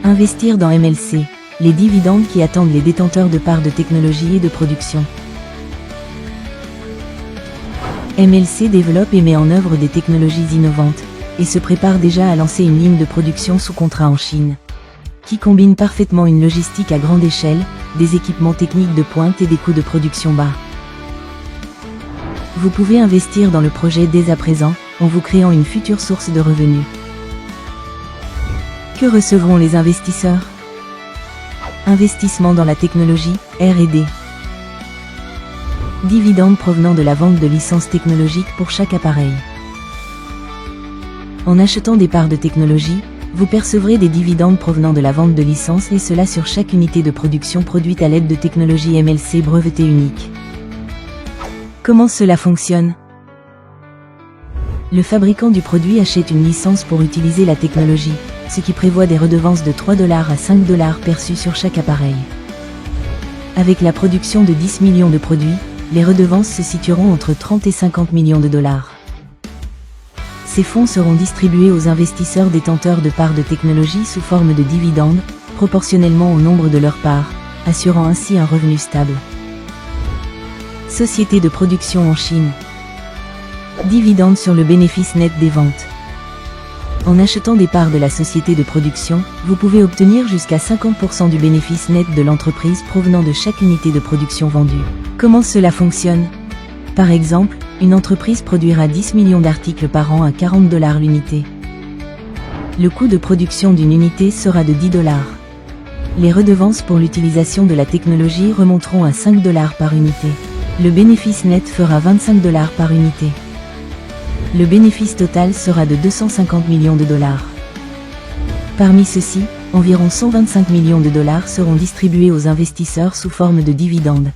Investir dans MLC, les dividendes qui attendent les détenteurs de parts de technologie et de production. MLC développe et met en œuvre des technologies innovantes, et se prépare déjà à lancer une ligne de production sous contrat en Chine, qui combine parfaitement une logistique à grande échelle, des équipements techniques de pointe et des coûts de production bas. Vous pouvez investir dans le projet dès à présent, en vous créant une future source de revenus. Que recevront les investisseurs? Investissement dans la technologie, R&D. Dividendes provenant de la vente de licences technologiques pour chaque appareil. En achetant des parts de technologie, vous percevrez des dividendes provenant de la vente de licences et cela sur chaque unité de production produite à l'aide de technologies MLC brevetées uniques. Comment cela fonctionne? Le fabricant du produit achète une licence pour utiliser la technologie, ce qui prévoit des redevances de 3 $ à 5 $ perçues sur chaque appareil. Avec la production de 10 millions de produits, les redevances se situeront entre 30 et 50 millions de dollars. Ces fonds seront distribués aux investisseurs détenteurs de parts de technologie sous forme de dividendes, proportionnellement au nombre de leurs parts, assurant ainsi un revenu stable. Société de production en Chine. Dividendes sur le bénéfice net des ventes. En achetant des parts de la société de production, vous pouvez obtenir jusqu'à 50% du bénéfice net de l'entreprise provenant de chaque unité de production vendue. Comment cela fonctionne? Par exemple, une entreprise produira 10 millions d'articles par an à 40 $ l'unité. Le coût de production d'une unité sera de 10 $. Les redevances pour l'utilisation de la technologie remonteront à 5 $ par unité. Le bénéfice net fera 25 $ par unité. Le bénéfice total sera de 250 millions de dollars. Parmi ceux-ci, environ 125 millions de dollars seront distribués aux investisseurs sous forme de dividendes,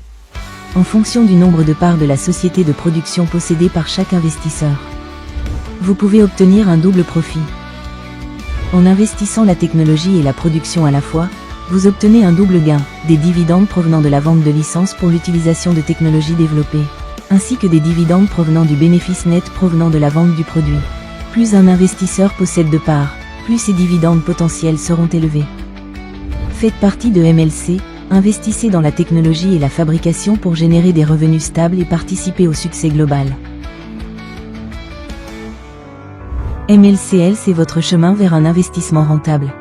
en fonction du nombre de parts de la société de production possédée par chaque investisseur. Vous pouvez obtenir un double profit. En investissant la technologie et la production à la fois, vous obtenez un double gain, des dividendes provenant de la vente de licences pour l'utilisation de technologies développées, ainsi que des dividendes provenant du bénéfice net provenant de la vente du produit. Plus un investisseur possède de parts, plus ses dividendes potentiels seront élevés. Faites partie de MLC, investissez dans la technologie et la fabrication pour générer des revenus stables et participer au succès global. MLCL, c'est votre chemin vers un investissement rentable.